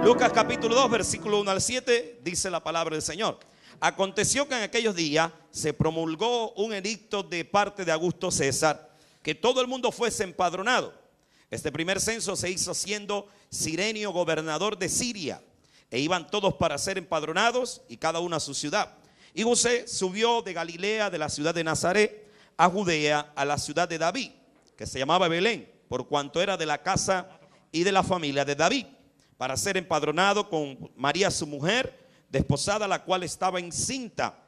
Lucas capítulo 2, versículo 1 al 7, dice la palabra del Señor. Aconteció que en aquellos días se promulgó un edicto de parte de Augusto César, que todo el mundo fuese empadronado. Este primer censo se hizo siendo Cirenio gobernador de Siria, e iban todos para ser empadronados y cada uno a su ciudad. Y José subió de Galilea, de la ciudad de Nazaret, a Judea, a la ciudad de David, que se llamaba Belén, por cuanto era de la casa y de la familia de David, para ser empadronado con María su mujer, desposada, la cual estaba encinta.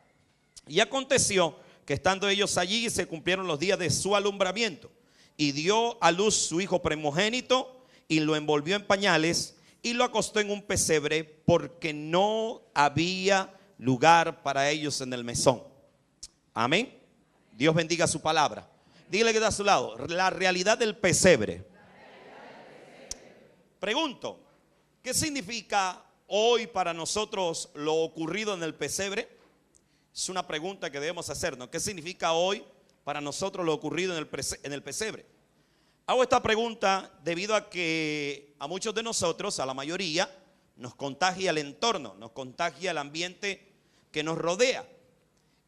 Y aconteció que estando ellos allí se cumplieron los días de su alumbramiento, y dio a luz su hijo primogénito, y lo envolvió en pañales, y lo acostó en un pesebre, porque no había lugar para ellos en el mesón. Amén. Dios bendiga su palabra. Dígale que está a su lado, la realidad del pesebre. Pregunto, ¿qué significa hoy para nosotros lo ocurrido en el pesebre? Es una pregunta que debemos hacernos. ¿Qué significa hoy para nosotros lo ocurrido en el pesebre? Hago esta pregunta debido a que a muchos de nosotros, a la mayoría, nos contagia el entorno, nos contagia el ambiente que nos rodea.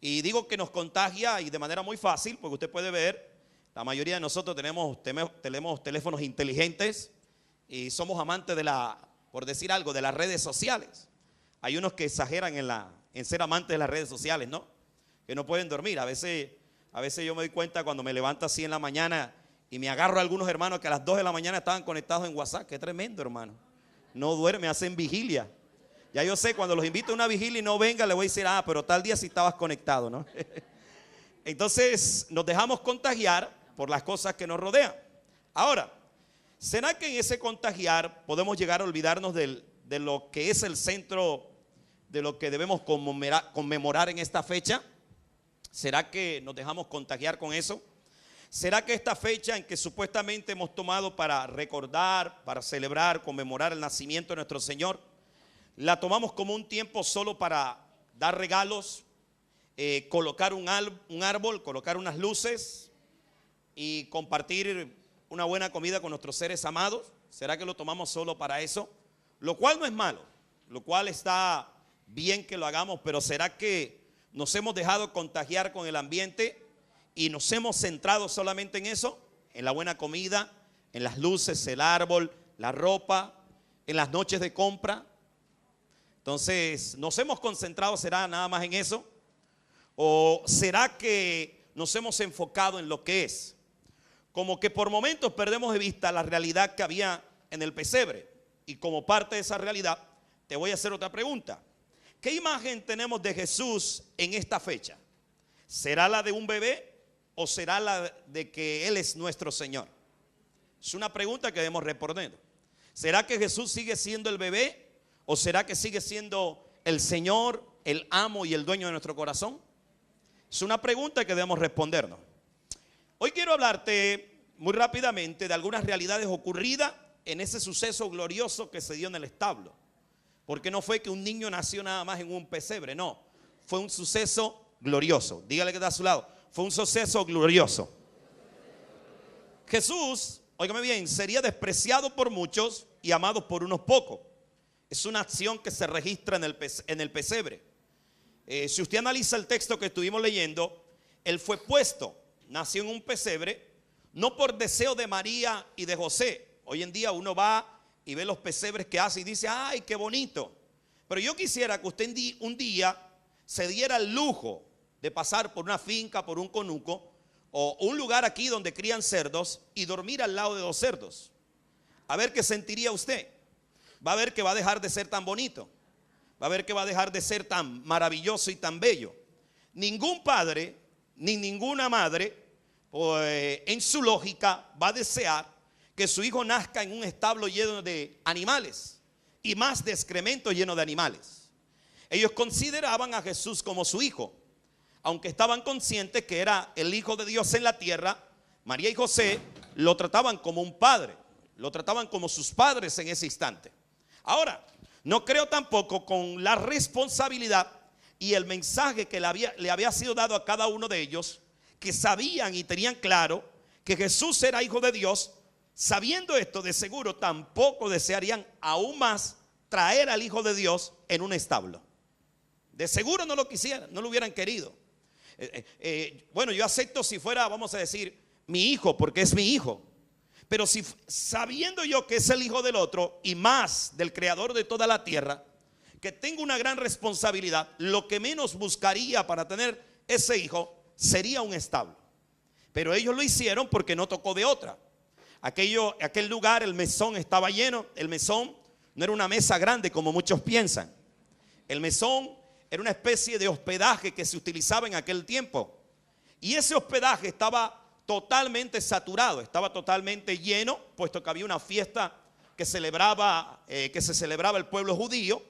Y digo que nos contagia y de manera muy fácil, porque usted puede ver, la mayoría de nosotros tenemos teléfonos inteligentes y somos amantes por decir algo, de las redes sociales. Hay unos que exageran en ser amantes de las redes sociales, ¿no? Que no pueden dormir. A veces yo me doy cuenta cuando me levanto así en la mañana y me agarro a algunos hermanos que a las 2 de la mañana estaban conectados en WhatsApp. Qué tremendo, hermano. No duerme, hacen vigilia. Ya yo sé, cuando los invito a una vigilia y no venga, le voy a decir, pero tal día sí estabas conectado, ¿no? Entonces nos dejamos contagiar por las cosas que nos rodean. Ahora, ¿será que en ese contagiar podemos llegar a olvidarnos de lo que es el centro de lo que debemos conmemorar en esta fecha? ¿Será que nos dejamos contagiar con eso? ¿Será que esta fecha en que supuestamente hemos tomado para recordar, para celebrar, conmemorar el nacimiento de nuestro Señor, la tomamos como un tiempo solo para dar regalos, colocar un árbol, colocar unas luces y compartir una buena comida con nuestros seres amados? ¿Será que lo tomamos solo para eso? Lo cual no es malo, lo cual está bien que lo hagamos, pero ¿será que nos hemos dejado contagiar con el ambiente y nos hemos centrado solamente en eso? En la buena comida, en las luces, el árbol, la ropa, en las noches de compra. Entonces, ¿nos hemos concentrado, será nada más en eso? ¿O será que nos hemos enfocado en lo que es? Como que por momentos perdemos de vista la realidad que había en el pesebre. Y como parte de esa realidad, te voy a hacer otra pregunta. ¿Qué imagen tenemos de Jesús en esta fecha? ¿Será la de un bebé o será la de que Él es nuestro Señor? Es una pregunta que debemos responder. ¿Será que Jesús sigue siendo el bebé o será que sigue siendo el Señor, el amo y el dueño de nuestro corazón? Es una pregunta que debemos respondernos. Hoy quiero hablarte muy rápidamente de algunas realidades ocurridas en ese suceso glorioso que se dio en el establo. Porque no fue que un niño nació nada más en un pesebre, no. Fue un suceso glorioso. Dígale que está a su lado. Fue un suceso glorioso. Jesús, óigame bien, sería despreciado por muchos y amado por unos pocos. Es una acción que se registra en el pesebre. Si usted analiza el texto que estuvimos leyendo, Él fue puesto, nació en un pesebre, no por deseo de María y de José. Hoy en día uno va y ve los pesebres que hace y dice, ¡ay, qué bonito! Pero yo quisiera que usted un día se diera el lujo de pasar por una finca, por un conuco o un lugar aquí donde crían cerdos y dormir al lado de los cerdos. A ver qué sentiría usted. Va a ver que va a dejar de ser tan bonito. Va a ver que va a dejar de ser tan maravilloso y tan bello. Ningún padre ni ninguna madre, en su lógica, va a desear que su hijo nazca en un establo lleno de animales y más de excremento lleno de animales. Ellos consideraban a Jesús como su hijo, aunque estaban conscientes que era el Hijo de Dios en la tierra. María y José lo trataban como un padre, lo trataban como sus padres en ese instante. Ahora, no creo tampoco con la responsabilidad y el mensaje que le había sido dado a cada uno de ellos, que sabían y tenían claro que Jesús era hijo de Dios. Sabiendo esto, de seguro tampoco desearían aún más traer al Hijo de Dios en un establo. De seguro no lo quisieran, no lo hubieran querido. Bueno, yo acepto si fuera, vamos a decir, mi hijo, porque es mi hijo. Pero si sabiendo yo que es el hijo del otro y más del creador de toda la tierra, que tengo una gran responsabilidad, lo que menos buscaría para tener ese hijo sería un establo. Pero ellos lo hicieron porque no tocó de otra. Aquel lugar, el mesón estaba lleno. El mesón no era una mesa grande como muchos piensan. El mesón era una especie de hospedaje que se utilizaba en aquel tiempo. Y ese hospedaje estaba totalmente saturado, estaba totalmente lleno, puesto que había una fiesta que se celebraba el pueblo judío,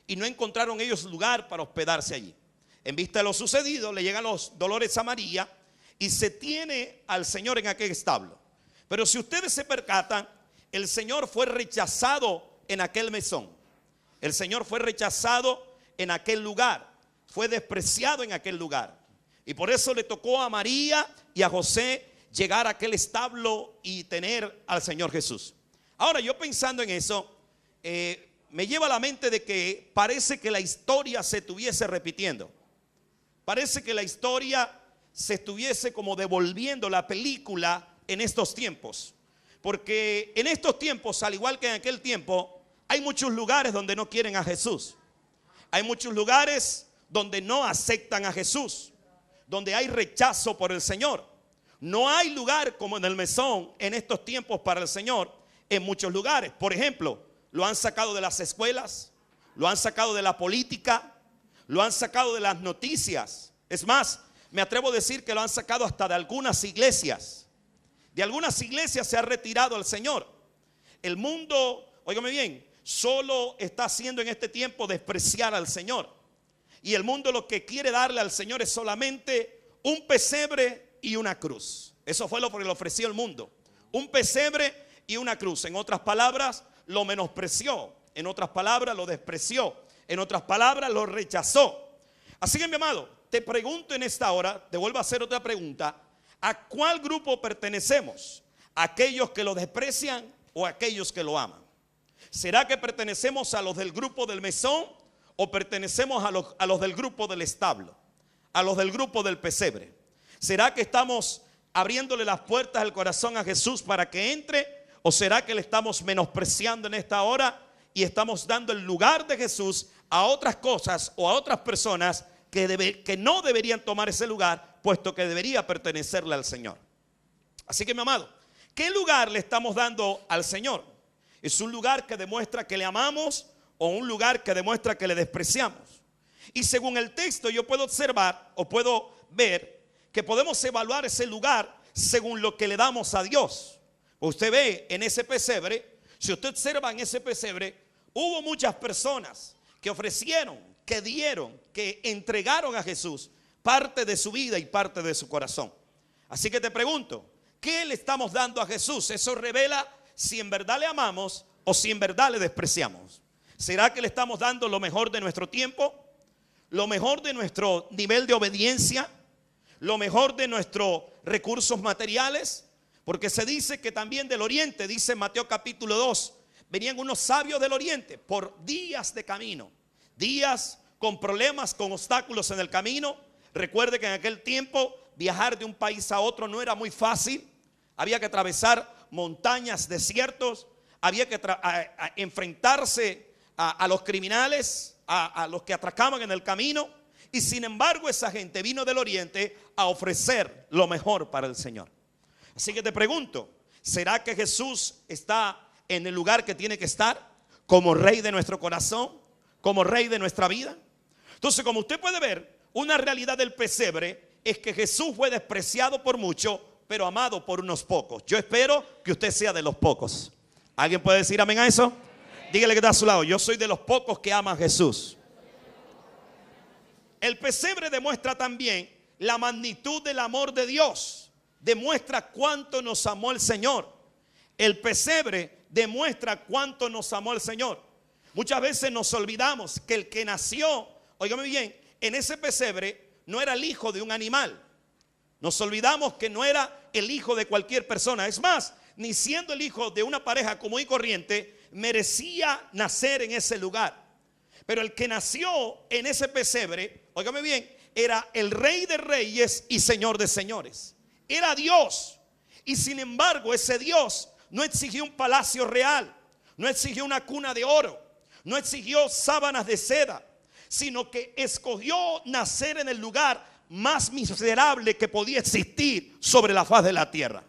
y no encontraron ellos lugar para hospedarse allí. En vista de lo sucedido, le llegan los dolores a María y se tiene al Señor en aquel establo. Pero si ustedes se percatan, el Señor fue rechazado en aquel mesón. El Señor fue rechazado en aquel lugar, fue despreciado en aquel lugar. Y por eso le tocó a María y a José llegar a aquel establo y tener al Señor Jesús. Ahora, yo pensando en eso, me lleva a la mente de que parece que la historia se estuviese repitiendo. Parece que la historia se estuviese como devolviendo la película en estos tiempos. Porque en estos tiempos, al igual que en aquel tiempo, hay muchos lugares donde no quieren a Jesús. Hay muchos lugares donde no aceptan a Jesús, donde hay rechazo por el Señor. No hay lugar como en el mesón en estos tiempos para el Señor en muchos lugares. Por ejemplo, lo han sacado de las escuelas, lo han sacado de la política, lo han sacado de las noticias. Es más, me atrevo a decir que lo han sacado hasta de algunas iglesias. De algunas iglesias se ha retirado al Señor. El mundo, óigame bien, solo está haciendo en este tiempo despreciar al Señor. Y el mundo lo que quiere darle al Señor es solamente un pesebre y una cruz. Eso fue lo que le ofreció el mundo. Un pesebre y una cruz. En otras palabras, lo menospreció. En otras palabras, lo despreció. En otras palabras, lo rechazó. Así que, mi amado, te pregunto en esta hora, te vuelvo a hacer otra pregunta. ¿A cuál grupo pertenecemos? ¿Aquellos que lo desprecian o aquellos que lo aman? ¿Será que pertenecemos a los del grupo del mesón o pertenecemos a los del grupo del establo? A los del grupo del pesebre. ¿Será que estamos abriéndole las puertas del corazón a Jesús para que entre? ¿O será que le estamos menospreciando en esta hora y estamos dando el lugar de Jesús a otras cosas o a otras personas que no deberían tomar ese lugar, puesto que debería pertenecerle al Señor? Así que, mi amado, ¿qué lugar le estamos dando al Señor? ¿Es un lugar que demuestra que le amamos o un lugar que demuestra que le despreciamos? Y según el texto yo puedo observar o puedo ver que podemos evaluar ese lugar según lo que le damos a Dios. Usted ve en ese pesebre, si usted observa en ese pesebre, hubo muchas personas que ofrecieron, que dieron, que entregaron a Jesús parte de su vida y parte de su corazón. Así que te pregunto, ¿qué le estamos dando a Jesús? Eso revela si en verdad le amamos o si en verdad le despreciamos. ¿Será que le estamos dando lo mejor de nuestro tiempo? ¿Lo mejor de nuestro nivel de obediencia? ¿Lo mejor de nuestros recursos materiales? Porque se dice que también del oriente, dice Mateo capítulo 2, venían unos sabios del oriente por días de camino, días con problemas, con obstáculos en el camino. Recuerde que en aquel tiempo viajar de un país a otro no era muy fácil. Había que atravesar montañas, desiertos, había que enfrentarse a los criminales, a los que atracaban en el camino. Y sin embargo esa gente vino del oriente a ofrecer lo mejor para el Señor. Así que te pregunto, ¿será que Jesús está en el lugar que tiene que estar como rey de nuestro corazón, como rey de nuestra vida? Entonces, como usted puede ver, una realidad del pesebre es que Jesús fue despreciado por muchos, pero amado por unos pocos. Yo espero que usted sea de los pocos. ¿Alguien puede decir amén a eso? Dígale que está a su lado, yo soy de los pocos que aman a Jesús. El pesebre demuestra también la magnitud del amor de Dios. Demuestra cuánto nos amó el Señor. El pesebre demuestra cuánto nos amó el Señor. Muchas veces nos olvidamos que el que nació, óigame bien, en ese pesebre no era el hijo de un animal. Nos olvidamos que no era el hijo de cualquier persona. Es más, ni siendo el hijo de una pareja común y corriente, merecía nacer en ese lugar. Pero el que nació en ese pesebre, óigame bien, era el Rey de Reyes y Señor de Señores. Era Dios. Y sin embargo, ese Dios no exigió un palacio real, no exigió una cuna de oro, no exigió sábanas de seda, sino que escogió nacer en el lugar más miserable que podía existir sobre la faz de la tierra.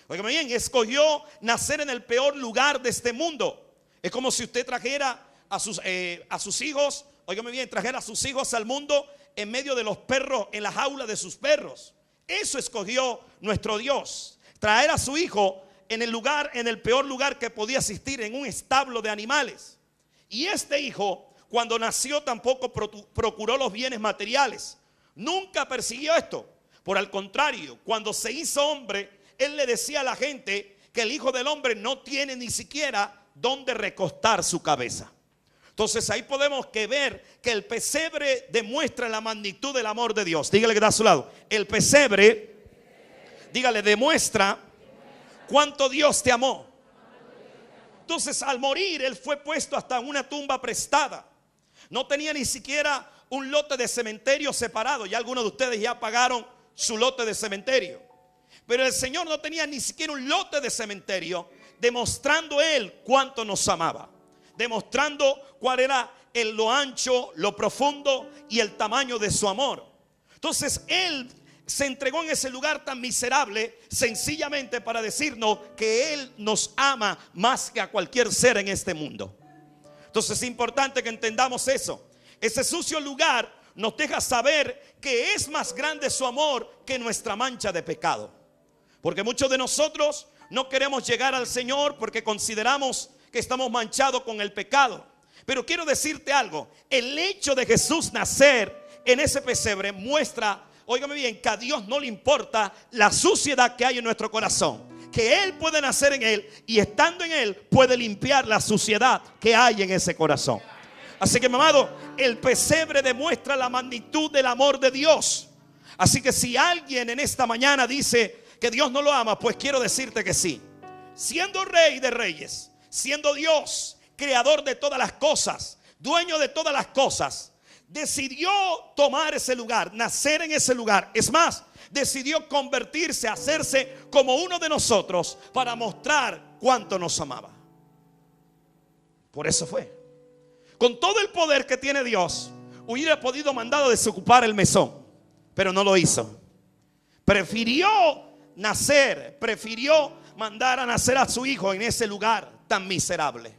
Óigame bien, escogió nacer en el peor lugar de este mundo. Es como si usted trajera a sus hijos, óigame bien, trajera a sus hijos al mundo en medio de los perros, en la jaula de sus perros. Eso escogió nuestro Dios, traer a su hijo en el peor lugar que podía existir, en un establo de animales. Y este hijo, cuando nació, tampoco procuró los bienes materiales. Nunca persiguió esto. Por el contrario, cuando se hizo hombre, él le decía a la gente que el Hijo del Hombre no tiene ni siquiera dónde recostar su cabeza. Entonces ahí podemos ver que el pesebre demuestra la magnitud del amor de Dios. Dígale que está a su lado. El pesebre, dígale, demuestra cuánto Dios te amó. Entonces al morir él fue puesto hasta en una tumba prestada. No tenía ni siquiera un lote de cementerio separado. Ya algunos de ustedes ya pagaron su lote de cementerio. Pero el Señor no tenía ni siquiera un lote de cementerio, demostrando él cuánto nos amaba, demostrando cuál era lo ancho, lo profundo y el tamaño de su amor. Entonces él se entregó en ese lugar tan miserable, sencillamente para decirnos que él nos ama más que a cualquier ser en este mundo. Entonces es importante que entendamos eso. Ese sucio lugar nos deja saber que es más grande su amor que nuestra mancha de pecado. Porque muchos de nosotros no queremos llegar al Señor porque consideramos que estamos manchados con el pecado. Pero quiero decirte algo: el hecho de Jesús nacer en ese pesebre muestra, óigame bien, que a Dios no le importa la suciedad que hay en nuestro corazón, que Él puede nacer en Él y estando en Él puede limpiar la suciedad que hay en ese corazón. Así que, mi amado, el pesebre demuestra la magnitud del amor de Dios. Así que si alguien en esta mañana dice que Dios no lo ama, pues quiero decirte que sí. Siendo Rey de Reyes, siendo Dios, creador de todas las cosas, dueño de todas las cosas, decidió tomar ese lugar, nacer en ese lugar. Es más, decidió convertirse, hacerse como uno de nosotros para mostrar cuánto nos amaba. Por eso fue. Con todo el poder que tiene Dios, hubiera podido mandar a desocupar el mesón, pero no lo hizo. Prefirió nacer, prefirió mandar a nacer a su hijo en ese lugar tan miserable,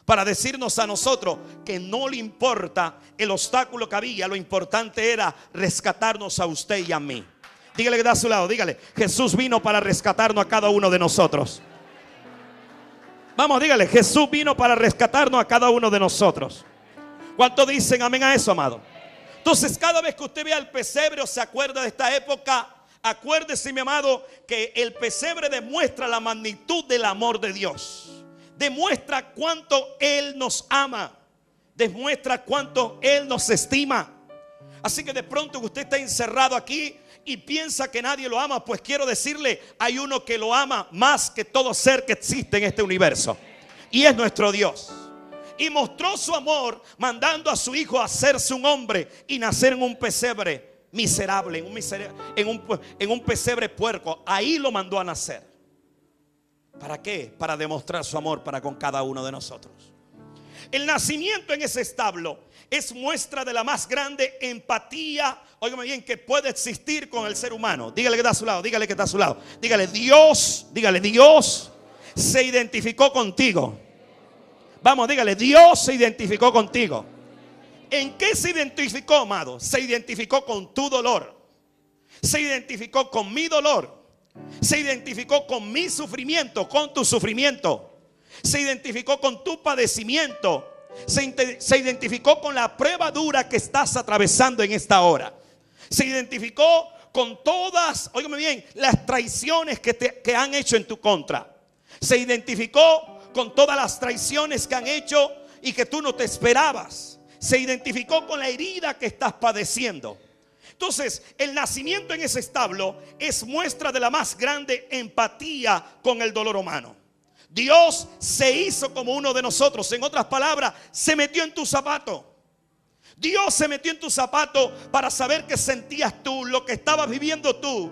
para decirnos a nosotros que no le importa el obstáculo que había, lo importante era rescatarnos a usted y a mí. Dígale que está a su lado, dígale: Jesús vino para rescatarnos a cada uno de nosotros. Vamos, dígale: Jesús vino para rescatarnos a cada uno de nosotros. ¿Cuántos dicen amén a eso, amado? Entonces, cada vez que usted vea el pesebre o se acuerda de esta época, acuérdese, mi amado, que el pesebre demuestra la magnitud del amor de Dios. Demuestra cuánto Él nos ama. Demuestra cuánto Él nos estima. Así que de pronto que usted está encerrado aquí y piensa que nadie lo ama, pues quiero decirle: hay uno que lo ama más que todo ser que existe en este universo, y es nuestro Dios. Y mostró su amor mandando a su hijo a hacerse un hombre y nacer en un pesebre miserable, en un pesebre puerco. Ahí lo mandó a nacer. ¿Para qué? Para demostrar su amor para con cada uno de nosotros. El nacimiento en ese establo es muestra de la más grande empatía, óigame bien, que puede existir con el ser humano. Dígale que está a su lado, dígale que está a su lado. Dígale: Dios se identificó contigo. Vamos, dígale: Dios se identificó contigo. ¿En qué se identificó, amado? Se identificó con tu dolor. Se identificó con mi dolor. Se identificó con mi sufrimiento, con tu sufrimiento. Se identificó con tu padecimiento. Se identificó con la prueba dura que estás atravesando en esta hora. Se identificó con todas, óigame bien, las traiciones que han hecho en tu contra. Se identificó con todas las traiciones que han hecho y que tú no te esperabas. Se identificó con la herida que estás padeciendo. Entonces, el nacimiento en ese establo es muestra de la más grande empatía con el dolor humano. Dios se hizo como uno de nosotros. En otras palabras, se metió en tu zapato. Dios se metió en tu zapato para saber qué sentías tú, lo que estabas viviendo tú,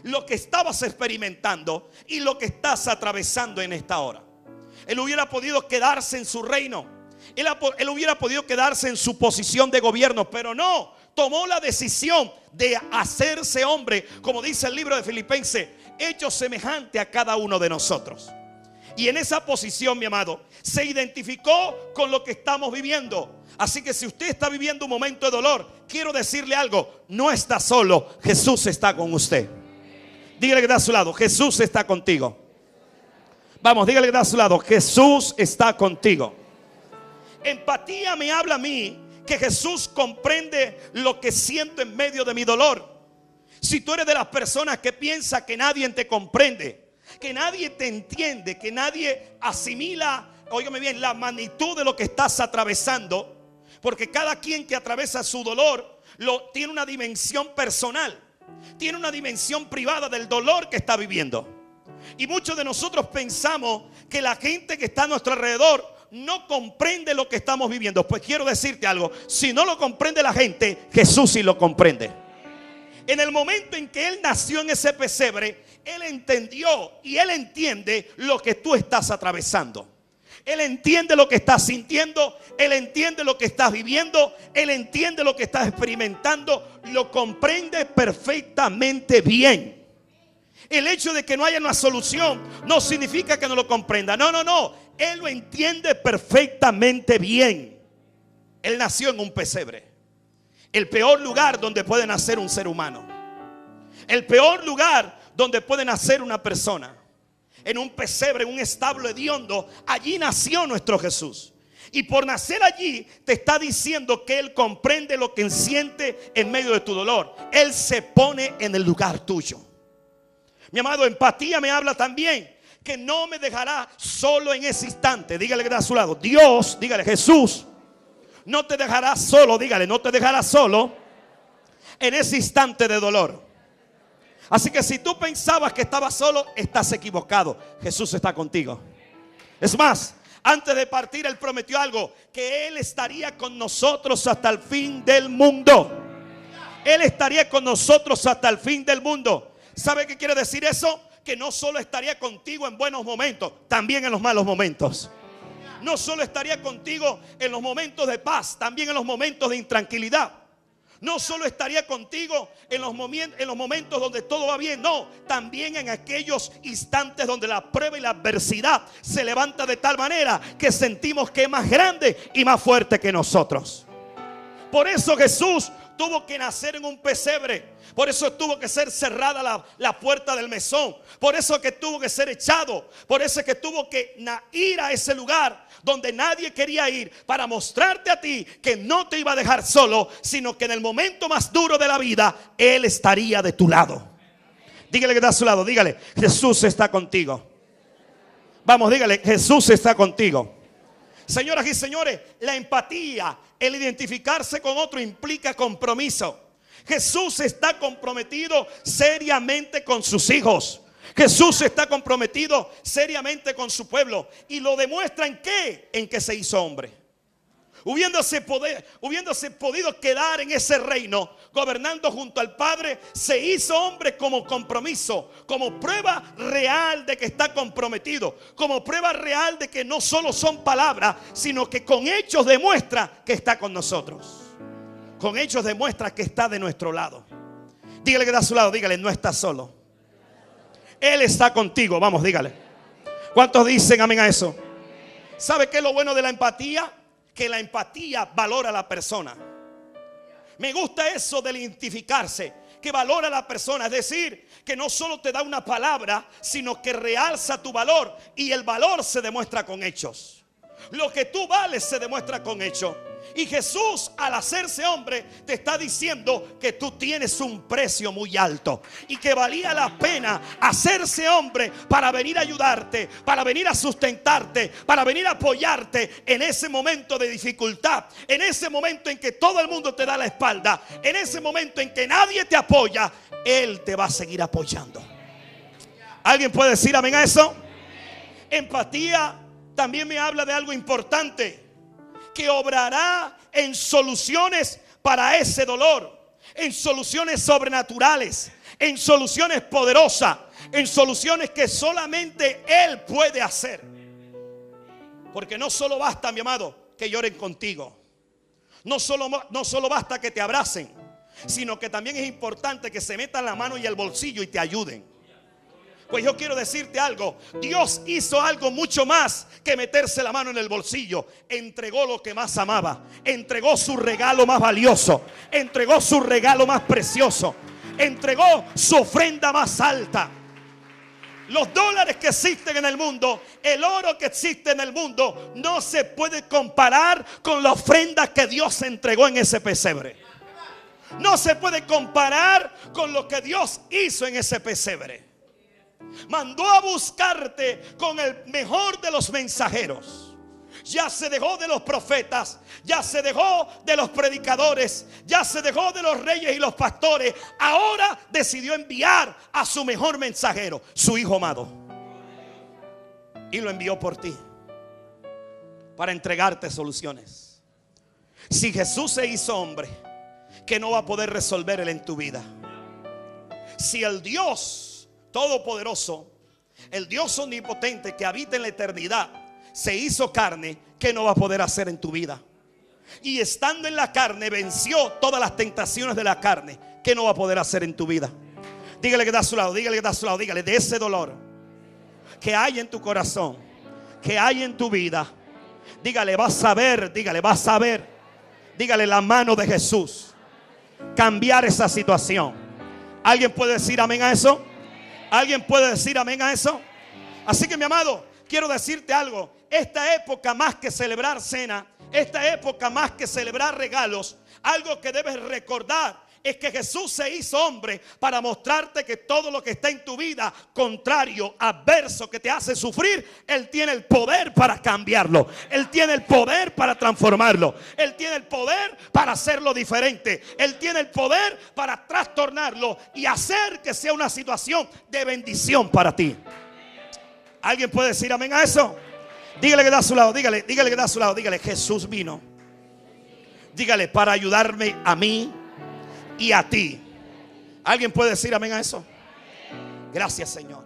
lo que estabas experimentando y lo que estás atravesando en esta hora. Él hubiera podido quedarse en su reino. Él hubiera podido quedarse en su posición de gobierno, pero no. Tomó la decisión de hacerse hombre, como dice el libro de Filipenses, hecho semejante a cada uno de nosotros. Y en esa posición, mi amado, se identificó con lo que estamos viviendo. Así que si usted está viviendo un momento de dolor, quiero decirle algo: no está solo, Jesús está con usted. Dígale que está a su lado: Jesús está contigo. Vamos, dígale que está a su lado: Jesús está contigo. Empatía me habla a mí que Jesús comprende lo que siento en medio de mi dolor. Si tú eres de las personas que piensa que nadie te comprende, que nadie te entiende, que nadie asimila, óigame bien, la magnitud de lo que estás atravesando, porque cada quien que atraviesa su dolor tiene una dimensión personal, tiene una dimensión privada del dolor que está viviendo. Y muchos de nosotros pensamos que la gente que está a nuestro alrededor no comprende lo que estamos viviendo. Pues quiero decirte algo: si no lo comprende la gente, Jesús sí lo comprende. En el momento en que Él nació en ese pesebre, Él entendió y Él entiende lo que tú estás atravesando. Él entiende lo que estás sintiendo, Él entiende lo que estás viviendo, Él entiende lo que estás experimentando, lo comprende perfectamente bien. El hecho de que no haya una solución no significa que no lo comprenda. No. Él lo entiende perfectamente bien. Él nació en un pesebre. El peor lugar donde puede nacer un ser humano. El peor lugar donde puede nacer una persona. En un pesebre, en un establo hediondo. Allí nació nuestro Jesús. Y por nacer allí te está diciendo que Él comprende lo que siente en medio de tu dolor. Él se pone en el lugar tuyo. Mi amado, empatía me habla también que no me dejará solo en ese instante. Dígale que está a su lado: Dios, dígale, Jesús no te dejará solo. Dígale, no te dejará solo en ese instante de dolor. Así que si tú pensabas que estabas solo, estás equivocado. Jesús está contigo. Es más, antes de partir Él prometió algo: que Él estaría con nosotros hasta el fin del mundo. Él estaría con nosotros hasta el fin del mundo. ¿Sabe qué quiere decir eso? Que no solo estaría contigo en buenos momentos, también en los malos momentos. No solo estaría contigo en los momentos de paz, también en los momentos de intranquilidad. No solo estaría contigo en los momentos donde todo va bien, no, también en aquellos instantes donde la prueba y la adversidad se levanta de tal manera que sentimos que es más grande y más fuerte que nosotros. Por eso Jesús tuvo que nacer en un pesebre. Por eso tuvo que ser cerrada la puerta del mesón. Por eso que tuvo que ser echado. Por eso que tuvo que ir a ese lugar donde nadie quería ir, para mostrarte a ti que no te iba a dejar solo, sino que en el momento más duro de la vida Él estaría de tu lado. Dígale que está a su lado, dígale: Jesús está contigo. Vamos, dígale: Jesús está contigo. Señoras y señores, la empatía, el identificarse con otro, implica compromiso. Jesús está comprometido seriamente con sus hijos. Jesús está comprometido seriamente con su pueblo. ¿Y lo demuestra en qué? En que se hizo hombre. Hubiéndose podido quedar en ese reino, gobernando junto al Padre, se hizo hombre como compromiso, como prueba real de que está comprometido, como prueba real de que no solo son palabras, sino que con hechos demuestra que está con nosotros. Con hechos demuestra que está de nuestro lado. Dígale que está a su lado, dígale: no estás solo. Él está contigo. Vamos, dígale. ¿Cuántos dicen amén a eso? ¿Sabe qué es lo bueno de la empatía? Que la empatía valora a la persona. Me gusta eso del identificarse, que valora a la persona. Es decir, que no solo te da una palabra, sino que realza tu valor. Y el valor se demuestra con hechos. Lo que tú vales se demuestra con hechos. Y Jesús, al hacerse hombre, te está diciendo que tú tienes un precio muy alto y que valía la pena hacerse hombre para venir a ayudarte, para venir a sustentarte, para venir a apoyarte en ese momento de dificultad, en ese momento en que todo el mundo te da la espalda, en ese momento en que nadie te apoya. Él te va a seguir apoyando. ¿Alguien puede decir amén a eso? Empatía también me habla de algo importante, que obrará en soluciones para ese dolor, en soluciones sobrenaturales, en soluciones poderosas, en soluciones que solamente Él puede hacer. Porque no solo basta, mi amado, que lloren contigo. No solo basta que te abracen, sino que también es importante que se metan la mano y el bolsillo y te ayuden. Pues yo quiero decirte algo. Dios hizo algo mucho más que meterse la mano en el bolsillo. Entregó lo que más amaba. Entregó su regalo más valioso. Entregó su regalo más precioso. Entregó su ofrenda más alta. Los dólares que existen en el mundo, el oro que existe en el mundo, no se puede comparar con la ofrenda que Dios entregó en ese pesebre. No se puede comparar con lo que Dios hizo en ese pesebre. Mandó a buscarte con el mejor de los mensajeros. Ya se dejó de los profetas, ya se dejó de los predicadores, ya se dejó de los reyes y los pastores. Ahora decidió enviar a su mejor mensajero, su Hijo amado. Y lo envió por ti, para entregarte soluciones. Si Jesús se hizo hombre, ¿qué no va a poder resolver Él en tu vida? Si el Dios Todopoderoso, el Dios omnipotente que habita en la eternidad, se hizo carne, ¿qué no va a poder hacer en tu vida? Y estando en la carne, venció todas las tentaciones de la carne, ¿qué no va a poder hacer en tu vida? Dígale que está a su lado, dígale que está a su lado, dígale de ese dolor que hay en tu corazón, que hay en tu vida. Dígale, vas a ver, dígale, vas a ver. Dígale la mano de Jesús cambiar esa situación. ¿Alguien puede decir amén a eso? ¿Alguien puede decir amén a eso? Así que, mi amado, quiero decirte algo. Esta época, más que celebrar cena, esta época más que celebrar regalos, algo que debes recordar es que Jesús se hizo hombre para mostrarte que todo lo que está en tu vida contrario, adverso, que te hace sufrir, Él tiene el poder para cambiarlo. Él tiene el poder para transformarlo. Él tiene el poder para hacerlo diferente. Él tiene el poder para trastornarlo y hacer que sea una situación de bendición para ti. ¿Alguien puede decir amén a eso? Dígale que está a su lado, dígale que está a su lado, dígale, Jesús vino. Dígale, para ayudarme a mí y a ti. ¿Alguien puede decir amén a eso? Gracias, Señor.